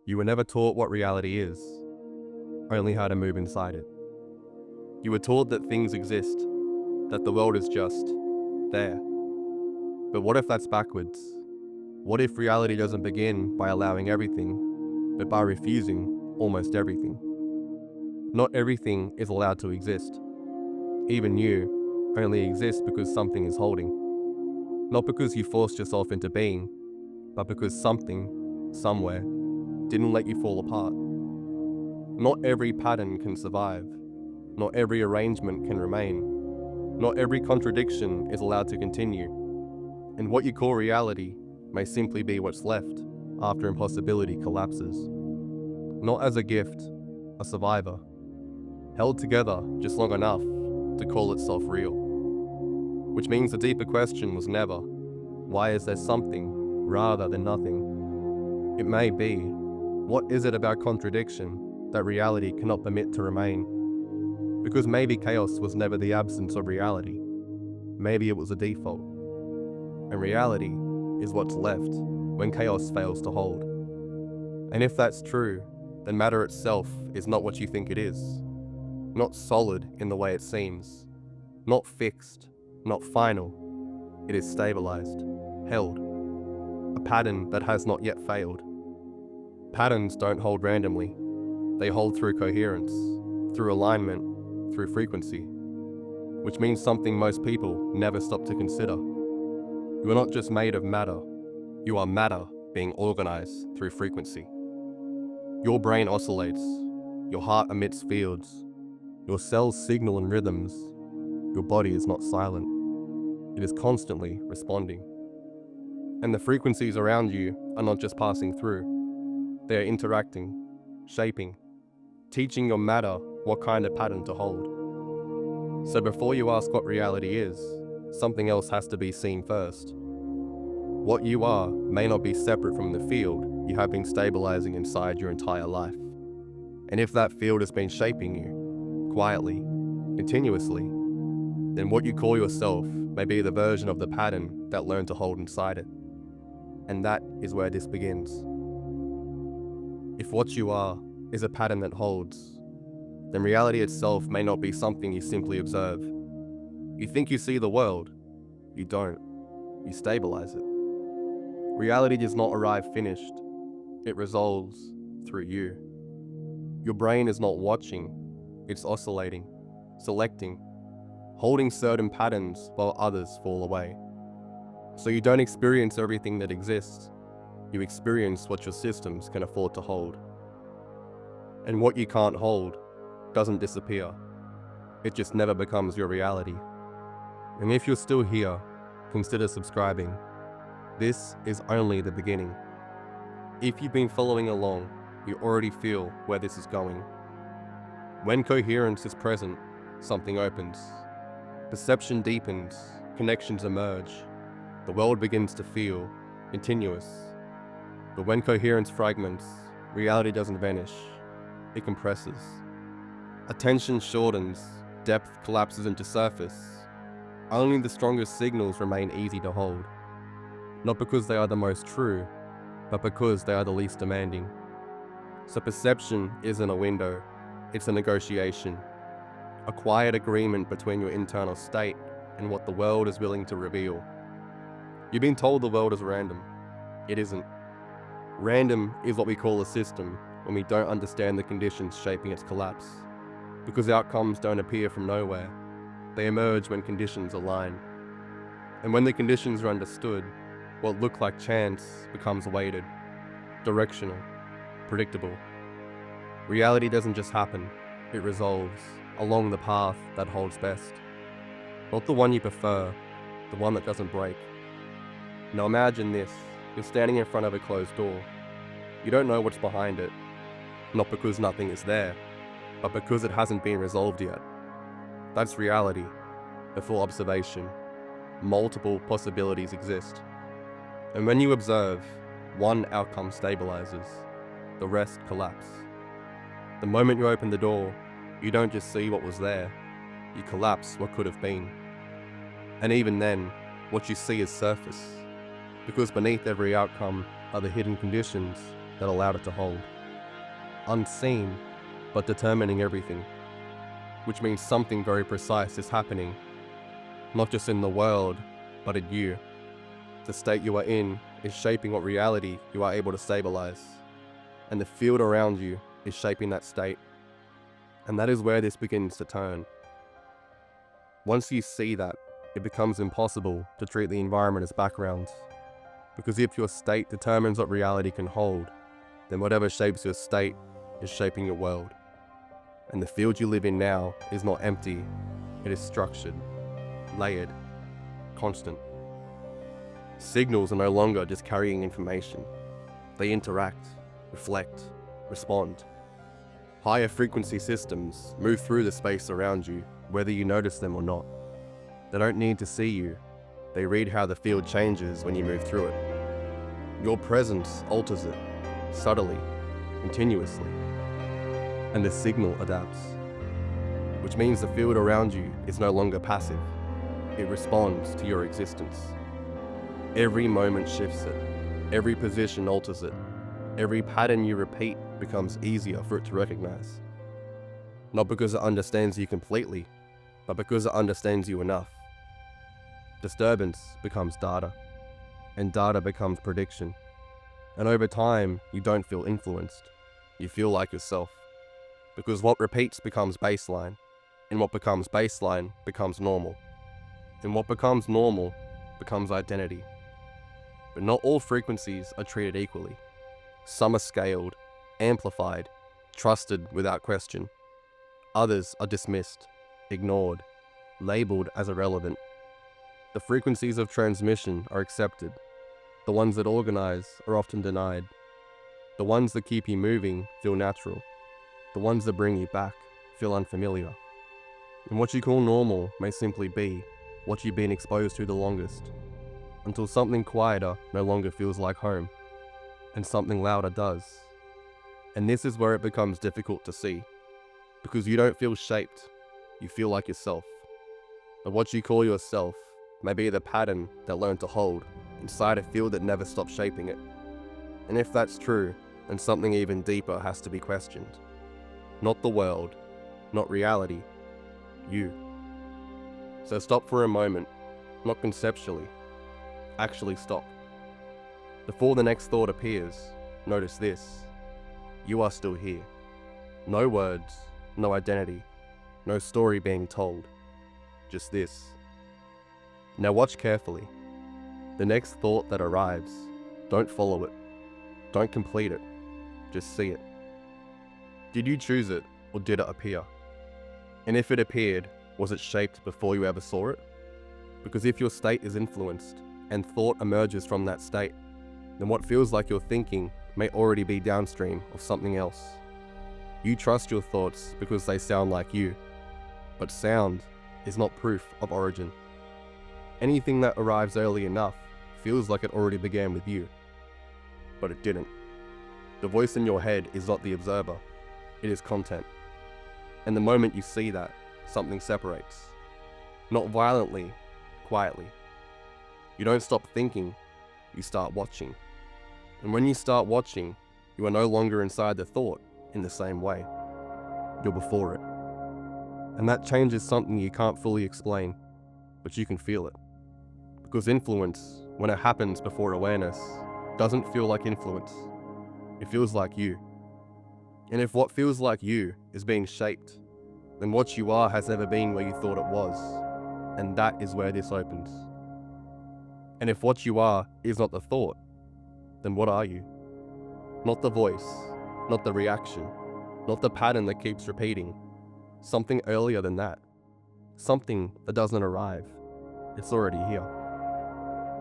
You were never taught what reality is, only how to move inside it. You were taught that things exist, that the world is just there. But what if that's backwards? What if reality doesn't begin by allowing everything, but by refusing almost everything? Not everything is allowed to exist. Even you only exist because something is holding. Not because you forced yourself into being, but because something, somewhere, didn't let you fall apart. Not every pattern can survive. Not every arrangement can remain. Not every contradiction is allowed to continue. And what you call reality may simply be what's left after impossibility collapses. Not as a gift, a survivor, held together just long enough to call itself real. Which means the deeper question was never, why is there something rather than nothing? It may be, what is it about contradiction that reality cannot permit to remain? Because maybe chaos was never the absence of reality. Maybe it was a default. And reality is what's left when chaos fails to hold. And if that's true, then matter itself is not what you think it is. Not solid in the way it seems. Not fixed, not final. It is stabilized, held. A pattern that has not yet failed. Patterns don't hold randomly. They hold through coherence, through alignment, through frequency. Which means something most people never stop to consider. You are not just made of matter. You are matter being organized through frequency. Your brain oscillates. Your heart emits fields. Your cells signal in rhythms. Your body is not silent. It is constantly responding. And the frequencies around you are not just passing through. They are interacting, shaping, teaching your matter what kind of pattern to hold. So before you ask what reality is, something else has to be seen first. What you are may not be separate from the field you have been stabilizing inside your entire life. And if that field has been shaping you, quietly, continuously, then what you call yourself may be the version of the pattern that learned to hold inside it. And that is where this begins. If what you are is a pattern that holds, then reality itself may not be something you simply observe. You think you see the world. You don't. You stabilize it. Reality does not arrive finished. It resolves through you. Your brain is not watching. It's oscillating, selecting, holding certain patterns while others fall away. So you don't experience everything that exists. You experience what your systems can afford to hold. And what you can't hold doesn't disappear. It just never becomes your reality. And if you're still here, consider subscribing. This is only the beginning. If you've been following along, you already feel where this is going. When coherence is present, something opens. Perception deepens, connections emerge. The world begins to feel continuous. But when coherence fragments, reality doesn't vanish. It compresses. Attention shortens, depth collapses into surface. Only the strongest signals remain easy to hold. Not because they are the most true, but because they are the least demanding. So perception isn't a window, it's a negotiation. A quiet agreement between your internal state and what the world is willing to reveal. You've been told the world is random. It isn't. Random is what we call a system when we don't understand the conditions shaping its collapse. Because outcomes don't appear from nowhere. They emerge when conditions align. And when the conditions are understood, what looked like chance becomes weighted, directional, predictable. Reality doesn't just happen, it resolves along the path that holds best. Not the one you prefer, the one that doesn't break. Now imagine this, you're standing in front of a closed door. You don't know what's behind it, not because nothing is there, but because it hasn't been resolved yet. That's reality, a full observation. Multiple possibilities exist. And when you observe, one outcome stabilizes, the rest collapse. The moment you open the door, you don't just see what was there, you collapse what could have been. And even then, what you see is surface, because beneath every outcome are the hidden conditions that allowed it to hold. unseen, but determining everything, which means something very precise is happening, not just in the world, but in you. The state you are in is shaping what reality you are able to stabilize, and the field around you is shaping that state. And that is where this begins to turn. Once you see that, it becomes impossible to treat the environment as background, because if your state determines what reality can hold, then whatever shapes your state is shaping your world. And the field you live in now is not empty, it is structured, layered, constant. Signals are no longer just carrying information. They interact, reflect, respond. Higher frequency systems move through the space around you, whether you notice them or not. They don't need to see you. They read how the field changes when you move through it. Your presence alters it, subtly, continuously. And the signal adapts, which means the field around you is no longer passive. It responds to your existence. Every moment shifts it. Every position alters it. Every pattern you repeat becomes easier for it to recognize. Not because it understands you completely, but because it understands you enough. Disturbance becomes data, and data becomes prediction. And over time, you don't feel influenced. You feel like yourself. Because what repeats becomes baseline, and what becomes baseline becomes normal. And what becomes normal becomes identity. But not all frequencies are treated equally. Some are scaled, amplified, trusted without question. Others are dismissed, ignored, labeled as irrelevant. The frequencies of transmission are accepted. The ones that organize are often denied. The ones that keep you moving feel natural. The ones that bring you back feel unfamiliar. And what you call normal may simply be what you've been exposed to the longest, until something quieter no longer feels like home, and something louder does. And this is where it becomes difficult to see, because you don't feel shaped, you feel like yourself. But what you call yourself may be the pattern that learned to hold inside a field that never stopped shaping it. And if that's true, then something even deeper has to be questioned. Not the world, not reality, you. So stop for a moment, not conceptually, actually stop. Before the next thought appears, notice this. You are still here. No words, no identity, no story being told. Just this. Now watch carefully. The next thought that arrives, don't follow it. Don't complete it. Just see it. Did you choose it, or did it appear? And if it appeared, was it shaped before you ever saw it? Because if your state is influenced, and thought emerges from that state, then what feels like you're thinking may already be downstream of something else. You trust your thoughts because they sound like you, but sound is not proof of origin. Anything that arrives early enough feels like it already began with you, but it didn't. The voice in your head is not the observer, it is content. And the moment you see that, something separates. Not violently, quietly. You don't stop thinking, you start watching. And when you start watching, you are no longer inside the thought in the same way. You're before it. And that changes something you can't fully explain, but you can feel it. Because influence, when it happens before awareness, doesn't feel like influence. It feels like you. And if what feels like you is being shaped, then what you are has never been where you thought it was. And that is where this opens. And if what you are is not the thought, then what are you? Not the voice, not the reaction, not the pattern that keeps repeating. Something earlier than that. Something that doesn't arrive. It's already here.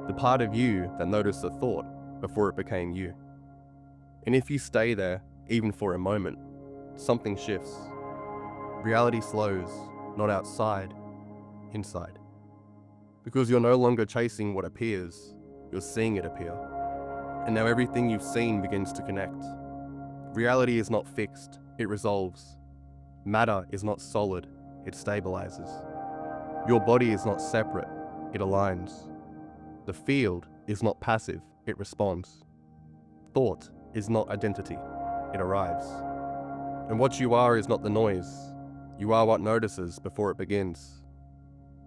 The part of you that noticed the thought before it became you. And if you stay there, even for a moment, something shifts. Reality slows, not outside, inside. Because you're no longer chasing what appears, you're seeing it appear. And now everything you've seen begins to connect. Reality is not fixed, it resolves. Matter is not solid, it stabilizes. Your body is not separate, it aligns. The field is not passive, it responds. Thought is not identity, it arrives. And what you are is not the noise. You are what notices before it begins.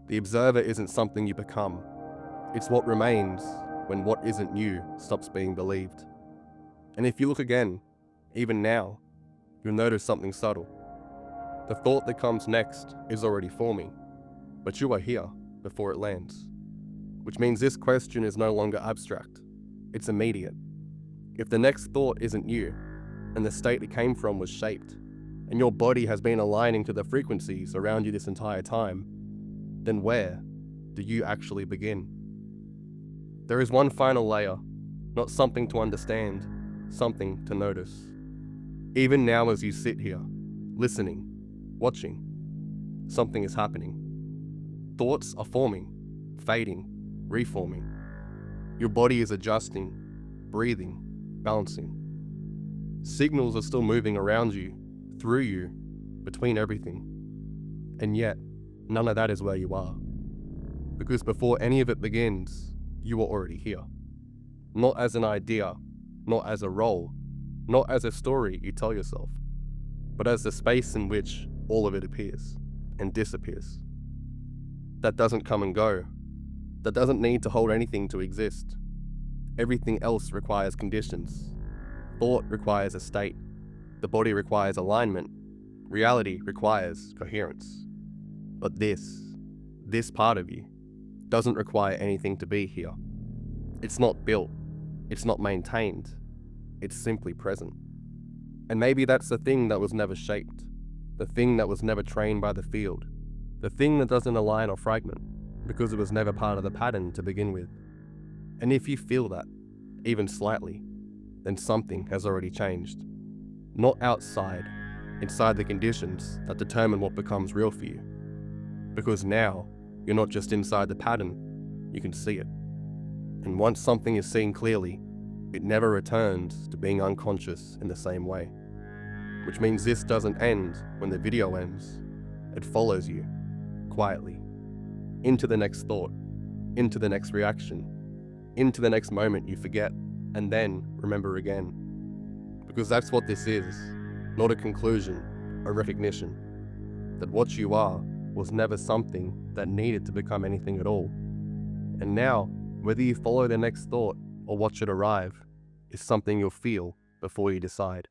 The observer isn't something you become. It's what remains when what isn't you stops being believed. And if you look again, even now, you'll notice something subtle. The thought that comes next is already forming, but you are here before it lands. Which means this question is no longer abstract. It's immediate. If the next thought isn't you, and the state it came from was shaped, and your body has been aligning to the frequencies around you this entire time, then where do you actually begin? There is one final layer, not something to understand, something to notice. Even now as you sit here, listening, watching, something is happening. Thoughts are forming, fading, reforming. Your body is adjusting, breathing, balancing. Signals are still moving around you, through you, between everything. And yet, none of that is where you are. Because before any of it begins, you are already here. Not as an idea, not as a role, not as a story you tell yourself, but as the space in which all of it appears and disappears. That doesn't come and go. That doesn't need to hold anything to exist. Everything else requires conditions. Thought requires a state. The body requires alignment. Reality requires coherence. But this part of you, doesn't require anything to be here. It's not built. It's not maintained. It's simply present. And maybe that's the thing that was never shaped. The thing that was never trained by the field. The thing that doesn't align or fragment, because it was never part of the pattern to begin with. And if you feel that, even slightly, then something has already changed. Not outside, inside the conditions that determine what becomes real for you. Because now, you're not just inside the pattern, you can see it. And once something is seen clearly, it never returns to being unconscious in the same way. Which means this doesn't end when the video ends. It follows you, quietly, into the next thought, into the next reaction, into the next moment you forget, and then remember again. Because that's what this is, not a conclusion, a recognition, that what you are was never something that needed to become anything at all. And now, whether you follow the next thought or watch it arrive, is something you'll feel before you decide.